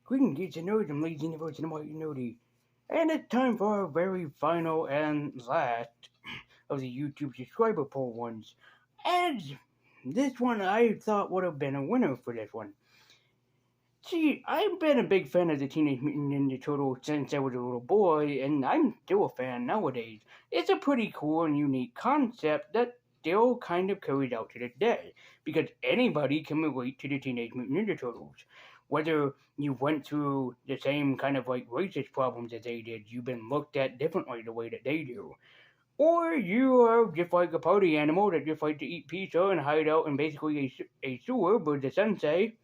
Greetings, geeks and nerds, and ladies and nerds and white nerdy. And it's time for our very final and last of the YouTube subscriber poll ones. And this one I thought would have been a winner for this one. See, I've been a big fan of the Teenage Mutant Ninja Turtles since I was a little boy, and I'm still a fan nowadays. It's a pretty cool and unique concept that still kind of carries out to this day, because anybody can relate to the Teenage Mutant Ninja Turtles. Whether you went through the same kind of like racist problems as they did, you've been looked at differently the way that they do. Or you are just like a party animal that just likes to eat pizza and hide out in basically a sewer with the sensei,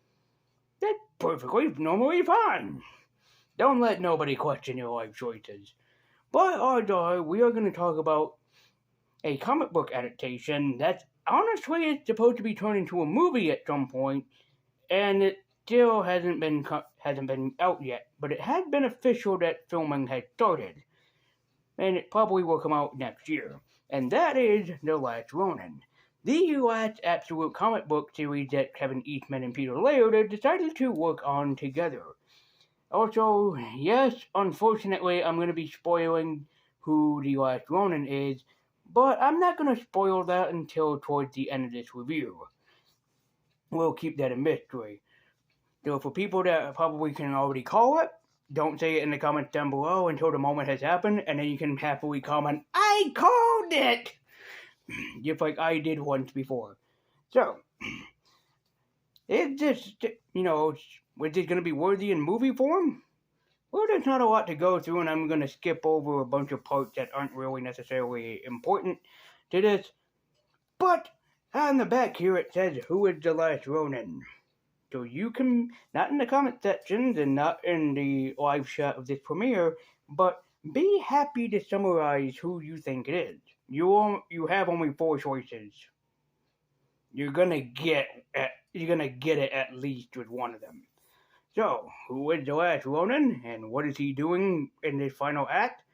that's perfectly normally fine. Don't let nobody question your life choices. But odds are, we are going to talk about a comic book adaptation that honestly is supposed to be turned into a movie at some point, and it still hasn't been out yet. But it has been official that filming has started, and it probably will come out next year. And that is The Last Ronin, the last absolute comic book series that Kevin Eastman and Peter Laird have decided to work on together. Also, yes, unfortunately, I'm going to be spoiling who the Last Ronin is, but I'm not going to spoil that until towards the end of this review. We'll keep that a mystery. So for people that probably can already call it, don't say it in the comments down below until the moment has happened, and then you can happily comment, I called it! Just like I did once before. So, is this, was this going to be worthy in movie form? Well, there's not a lot to go through, and I'm going to skip over a bunch of parts that aren't really necessarily important to this. But on the back here it says, who is the Last Ronin? So you can, not in the comment sections and not in the live shot of this premiere, but be happy to summarize who you think it is. You have only 4 choices. You're gonna get it at least with one of them. So, who is the Last Ronin, and what is he doing in this final act?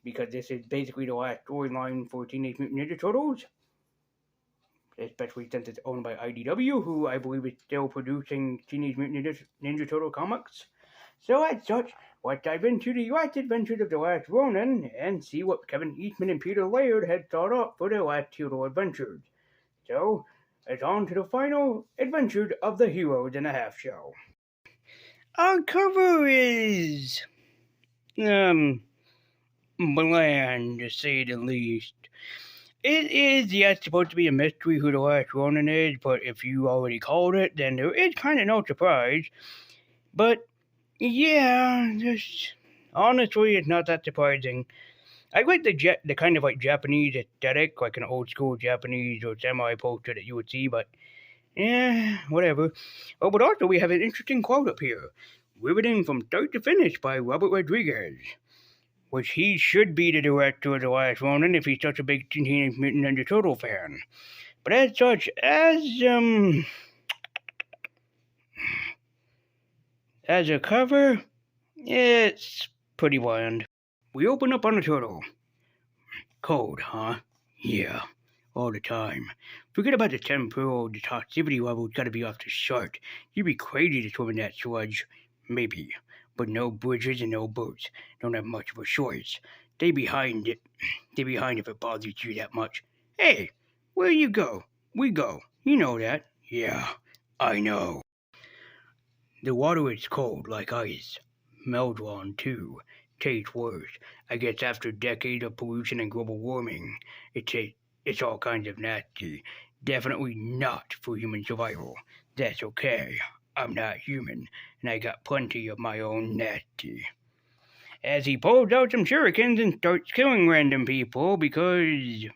Because this is basically the last storyline for Teenage Mutant Ninja Turtles, especially since it's owned by IDW, who I believe is still producing Teenage Mutant Ninja Turtle comics. So as such, let's dive into the last adventures of the Last Ronin and see what Kevin Eastman and Peter Laird had thought up for their last Turtle adventures. So, it's on to the final adventures of the Heroes in a Half Show. Our cover is bland, to say the least. It is, yes, supposed to be a mystery who the Last Ronin is, but if you already called it, then there is kind of no surprise. But, yeah, honestly, it's not that surprising. I like the kind of like Japanese aesthetic, like an old school Japanese or samurai poster that you would see, but, yeah, whatever. Oh, but also we have an interesting quote up here. Riveting from start to finish by Robert Rodriguez. Which he should be the director of The Last Ronin if he's such a big Teenage Mutant Ninja Turtle fan. But as such, as a cover, it's pretty bland. We open up on a turtle. Cold, huh? Yeah, all the time. Forget about the temporal, the toxicity level's gotta be off the chart. You'd be crazy to swim in that sludge. Maybe. But no bridges and no boats. Don't have much of a choice. Stay behind it. Stay behind if it bothers you that much. Hey, where you go? We go. You know that. Yeah, I know. The water is cold like ice. Smells wrong too. Tastes worse. I guess after decades of pollution and global warming, it's all kinds of nasty. Definitely not for human survival. That's okay. I'm not human, and I got plenty of my own nasty. As he pulls out some shurikens and starts killing random people because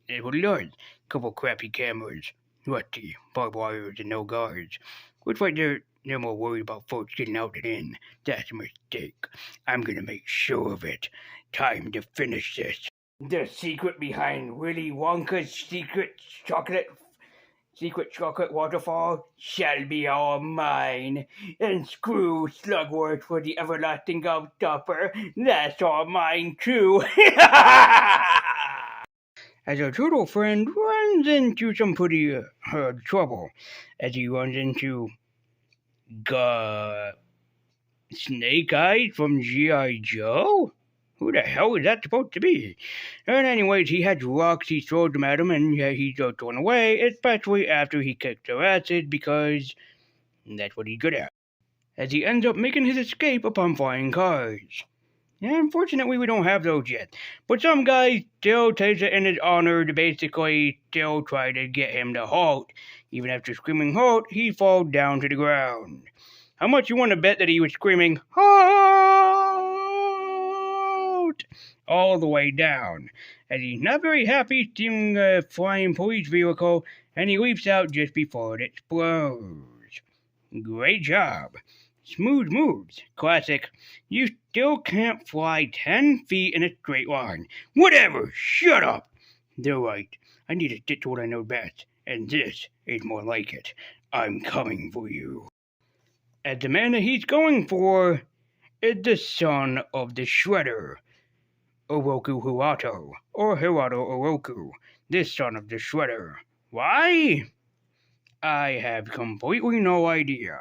it was does. Couple crappy cameras, rusty, barbed wires, and no guards. Looks like they're more worried about folks getting out and in. That's a mistake. I'm gonna make sure of it. Time to finish this. The secret behind Willy Wonka's secret chocolate waterfall shall be all mine. And screw Slugworth for the everlasting gobstopper. That's all mine too. As our turtle friend runs into some pretty trouble, as he runs into Snake Eyes from G.I. Joe? Who the hell is that supposed to be? And anyways, he had rocks, he throws them at him, and yeah, he just thrown away, especially after he kicked their asses, because that's what he's good at. As he ends up making his escape upon flying cars. Yeah, unfortunately, we don't have those yet. But some guy still takes it in his honor to basically still try to get him to halt. Even after screaming halt, he falls down to the ground. How much you want to bet that he was screaming halt all the way down? As he's not very happy seeing a flying police vehicle, and he leaps out just before it explodes. Great job. Smooth moves. Classic. You still can't fly 10 feet in a straight line. Whatever. Shut up. They're right. I need to stick to what I know best. And this is more like it. I'm coming for you. And the man that he's going for is the son of the Shredder. Oroku Hiroto. Or Hiroto Oroku. The son of the Shredder. Why? I have completely no idea.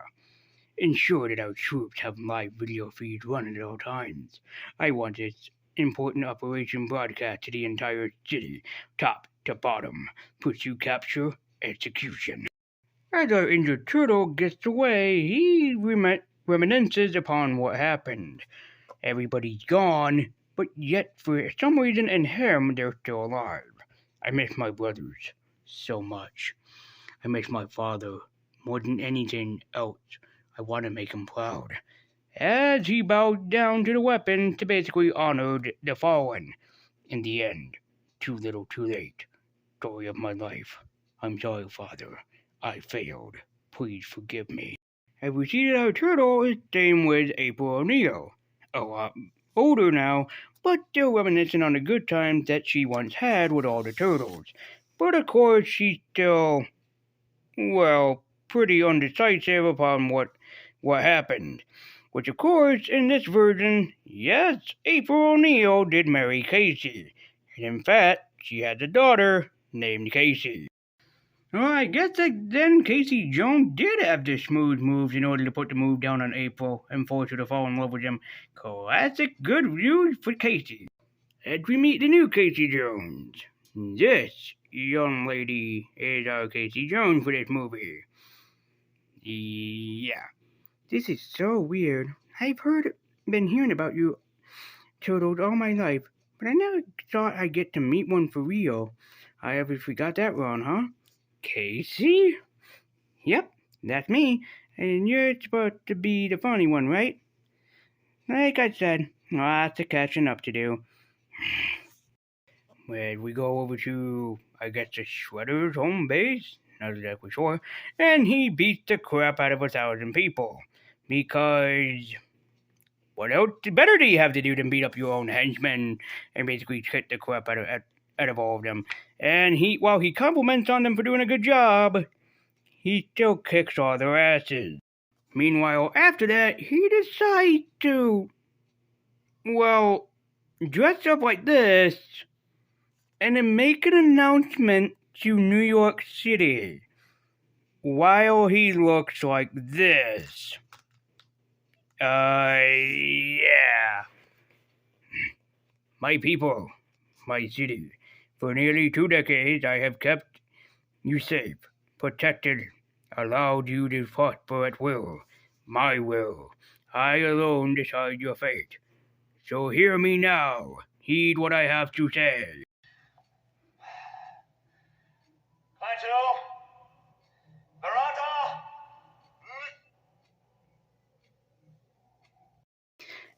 Ensure that our troops have live video feeds running at all times. I want this important operation broadcast to the entire city, top to bottom. Pursuit, capture, execution. As our injured turtle gets away, he reminisces upon what happened. Everybody's gone, but yet for some reason in him they're still alive. I miss my brothers so much. I miss my father more than anything else. I want to make him proud. As he bowed down to the weapon to basically honor the fallen. In the end, too little too late. Story of my life. I'm sorry, Father. I failed. Please forgive me. As we see that our turtle is staying with April O'Neil. A lot older now, but still reminiscing on the good times that she once had with all the turtles. But of course, she's still, well, pretty undecisive upon what happened. Which, of course, in this version, yes, April O'Neil did marry Casey. And in fact, she had a daughter named Casey. Well, I guess that then Casey Jones did have the smooth moves in order to put the move down on April and force her to fall in love with him. Classic good news for Casey. As we meet the new Casey Jones. This young lady is our Casey Jones for this movie. Yeah. This is so weird. I've been hearing about you turtles all my life, but I never thought I'd get to meet one for real. I obviously got that wrong, huh? Casey? Yep, that's me. And you're supposed to be the funny one, right? Like I said, lots of catching up to do. Well, we go over to, I guess, the Shredder's home base? Not exactly sure. And he beats the crap out of 1,000 people. Because what else better do you have to do than beat up your own henchmen and basically kick the crap out of all of them? And while he compliments on them for doing a good job, he still kicks all their asses. Meanwhile, after that, he decides to, well, dress up like this and then make an announcement to New York City while he looks like this. Yeah. My people, my city, for nearly 2 decades I have kept you safe, protected, allowed you to prosper at will, my will. I alone decide your fate. So hear me now, heed what I have to say.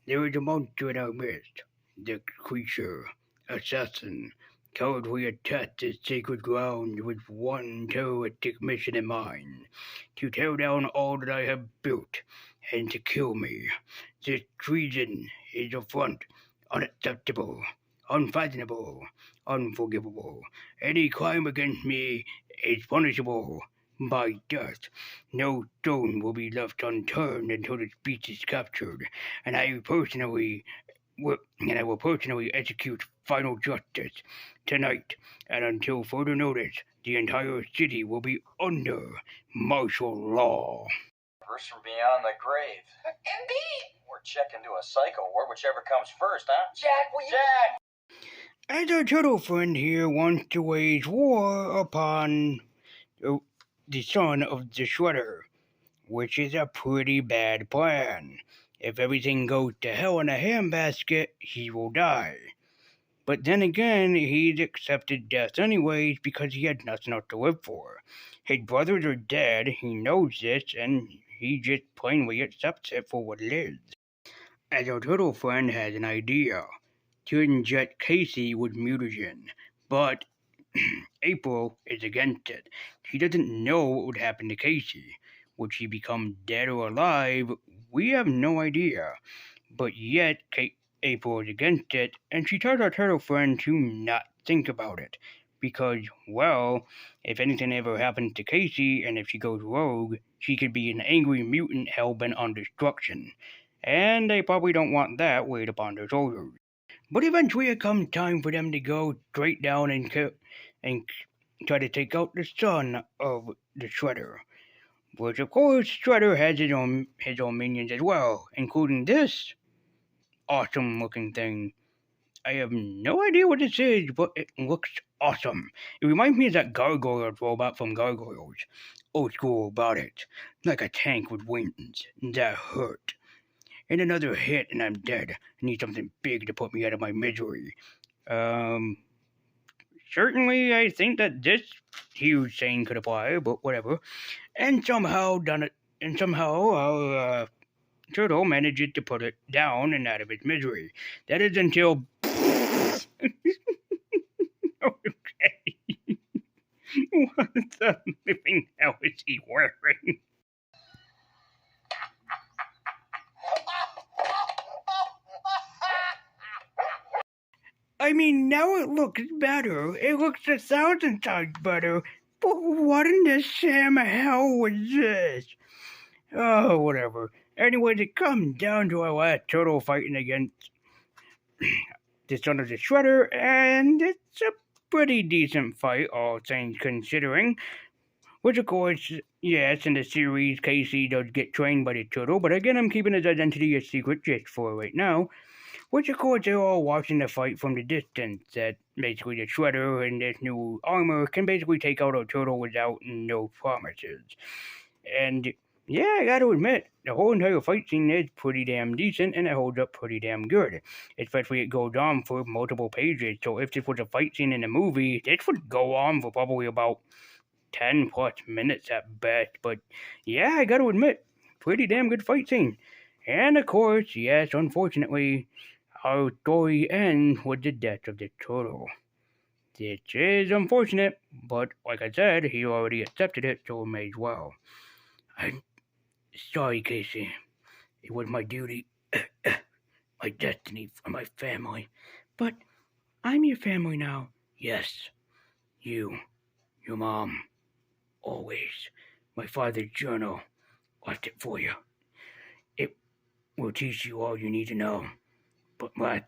There is a monster in our midst, the creature, assassin, cowardly attacked this sacred ground with one terroristic mission in mind, to tear down all that I have built, and to kill me. This treason is affront, unacceptable, unfathomable, unforgivable. Any crime against me is punishable by death. No stone will be left unturned until the beast is captured, and I will personally execute final justice tonight, and until further notice, the entire city will be under martial law. whispers from beyond the grave. Indeed. Or check into a psycho ward, whichever comes first, huh? Jack, will you... Jack! As our turtle friend here wants to wage war upon the son of the Shredder, which is a pretty bad plan. If everything goes to hell in a handbasket, he will die. But then again, he's accepted death anyways because he had nothing else to live for. His brothers are dead, he knows this, and he just plainly accepts it for what it is. As our turtle friend has an idea to inject Casey with mutagen, but April is against it. She doesn't know what would happen to Casey. Would she become dead or alive? We have no idea. But yet, April is against it, and she tells our turtle friend to not think about it. Because, well, if anything ever happens to Casey, and if she goes rogue, she could be an angry mutant hell-bent on destruction. And they probably don't want that weight upon their shoulders. But eventually it comes time for them to go straight down and try to take out the son of the Shredder. Which, of course, Shredder has his own minions as well, including this awesome-looking thing. I have no idea what this is, but it looks awesome. It reminds me of that Gargoyle robot from Gargoyles. Old school about it. Like a tank with wings. That hurt. And another hit and I'm dead. I need something big to put me out of my misery. Certainly I think that this huge saying could apply, but whatever. And somehow our turtle manages to put it down and out of its misery. That is until... Okay. What the living hell is he wearing? I mean, now it looks better. It looks 1,000 times better. But what in the Sam hell was this? Oh, whatever. Anyways, it comes down to our last turtle fighting against the son of the Shredder, and it's a pretty decent fight, all things considering. Which, of course, yes, in the series, Casey does get trained by the turtle, but again, I'm keeping his identity a secret just for right now. Which, of course, they're all watching the fight from the distance, that basically the Shredder in this new armor can basically take out a turtle without no promises. And, yeah, I gotta admit, the whole entire fight scene is pretty damn decent, and it holds up pretty damn good. Especially it goes on for multiple pages, so if this was a fight scene in a movie, this would go on for probably about 10 plus minutes at best. But, yeah, I gotta admit, pretty damn good fight scene. And, of course, yes, unfortunately, our story ends with the death of the turtle. This is unfortunate, but like I said, he already accepted it, so it may as well. I'm sorry, Casey. It was my duty, my destiny for my family. But I'm your family now. Yes, you, your mom, always. My father's journal left it for you. It will teach you all you need to know. But last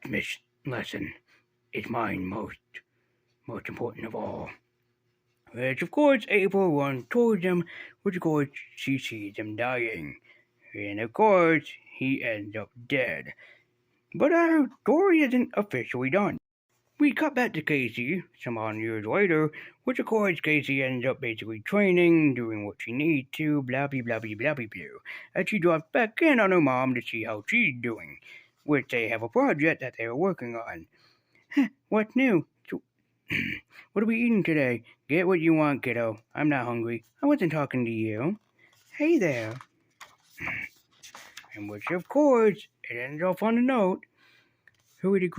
lesson is mine most important of all. Which, of course, April runs towards him, which, of course, she sees him dying. And, of course, he ends up dead. But our story isn't officially done. We cut back to Casey, some odd years later, which, of course, Casey ends up basically training, doing what she needs to, blah, blah, blah, blah, blah, blah, blah. And she drops back in on her mom to see how she's doing, which they have a project that they're working on. What's new? What are we eating today? Get what you want, kiddo. I'm not hungry. I wasn't talking to you. Hey there. And which, of course, it ends off on a note. Hurry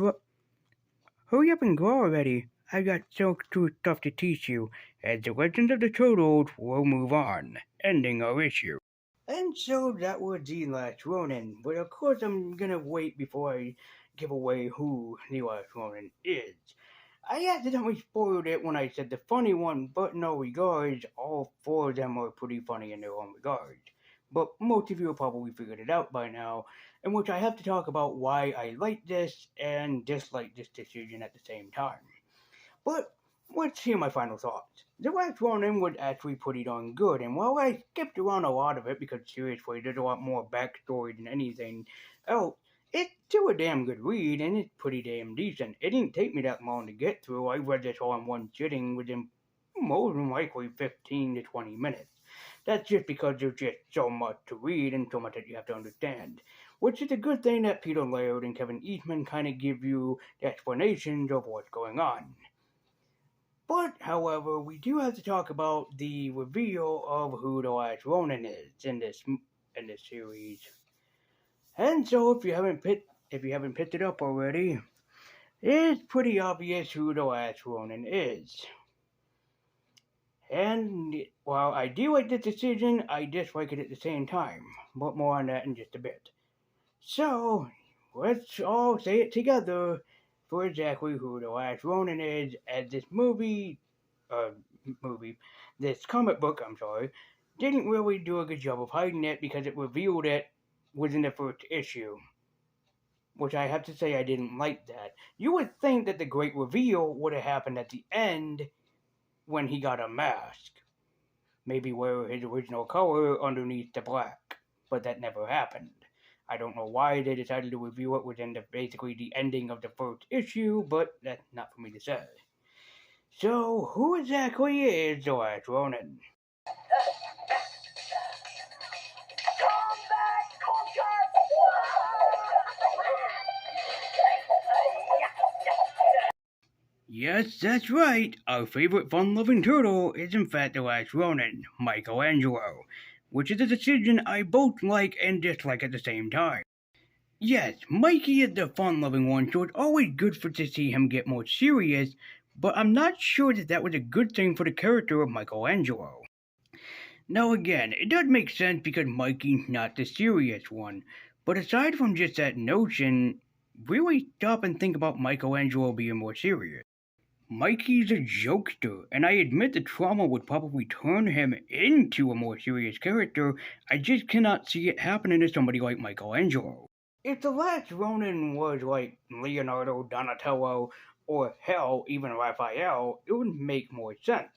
up and grow already. I've got so much stuff to teach you, as the Legends of the Turtles will move on, ending our issue. And so that was the Last Ronin, but of course I'm gonna wait before I give away who the Last Ronin is. I accidentally spoiled it when I said the funny one, but in all regards, all four of them are pretty funny in their own regards. But most of you have probably figured it out by now, in which I have to talk about why I like this and dislike this decision at the same time. But let's hear my final thoughts. The Last Ronin was actually pretty darn good, and while I skipped around a lot of it because seriously, there's a lot more backstory than anything else, it's still a damn good read, and it's pretty damn decent. It didn't take me that long to get through. I read this all in one sitting within more than likely 15 to 20 minutes. That's just because there's just so much to read and so much that you have to understand. Which is a good thing that Peter Laird and Kevin Eastman kind of give you the explanations of what's going on. But, however, we do have to talk about the reveal of who the Last Ronin is in this series. And so, if you haven't picked it up already, it's pretty obvious who the Last Ronin is. And while I do like this decision, I dislike it at the same time. But more on that in just a bit. So, let's all say it together for exactly who the Last Ronin is, as this this comic book, didn't really do a good job of hiding it because it revealed it within the first issue. Which I have to say I didn't like that. You would think that the great reveal would have happened at the end when he got a mask. Maybe wear his original color underneath the black. But that never happened. I don't know why they decided to reveal it within basically the ending of the first issue, but that's not for me to say. So, who exactly is the Last Ronin? Yes, that's right. Our favorite fun-loving turtle is in fact the Last Ronin, Michelangelo, which is a decision I both like and dislike at the same time. Yes, Mikey is the fun-loving one, so it's always good to see him get more serious, but I'm not sure that was a good thing for the character of Michelangelo. Now again, it does make sense because Mikey's not the serious one, but aside from just that notion, really stop and think about Michelangelo being more serious. Mikey's a jokester, and I admit the trauma would probably turn him into a more serious character. I just cannot see it happening to somebody like Michelangelo. If the Last Ronin was like Leonardo, Donatello, or hell, even Raphael, it would make more sense.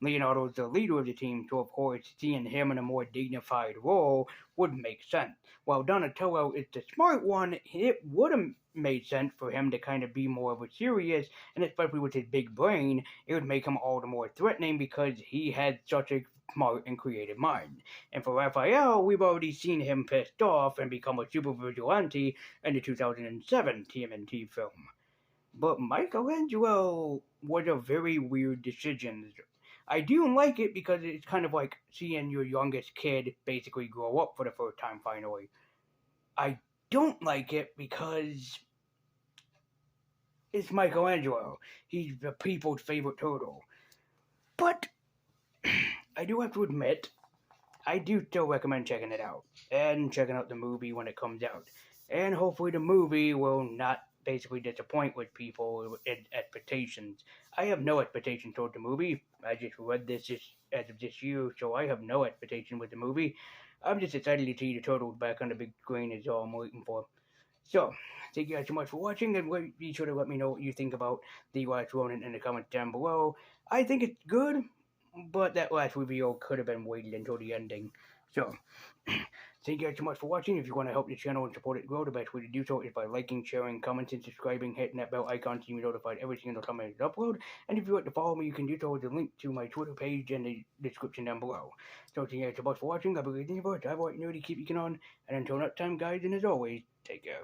Leonardo's the leader of the team, so of course seeing him in a more dignified role would make sense. While Donatello is the smart one, it would have made sense for him to kind of be more of a serious, and especially with his big brain, it would make him all the more threatening because he had such a smart and creative mind. And for Raphael, we've already seen him pissed off and become a super vigilante in the 2007 TMNT film. But Michelangelo was a very weird decision. I do like it because it's kind of like seeing your youngest kid basically grow up for the first time finally. I don't like it because it's Michelangelo. He's the people's favorite turtle. But I do have to admit, I do still recommend checking it out and checking out the movie when it comes out. And hopefully the movie will not basically disappoint with people with expectations. I have no expectation toward the movie. I just read this as of this year, so I have no expectation with the movie. I'm just excited to see the turtles back on the big screen is all I'm waiting for. So, thank you guys so much for watching, and be sure to let me know what you think about the Last Ronin in the comments down below. I think it's good, but that last reveal could have been waited until the ending. So, thank you guys so much for watching. If you want to help the channel and support it grow, the best way to do so is by liking, sharing, commenting, subscribing, hitting that bell icon so you be notified every single time I upload. And if you want to follow me, you can do so with the link to my Twitter page in the description down below. So thank you guys so much for watching. I believe in you, I want you to keep you on. And until next time, guys, and as always, take care.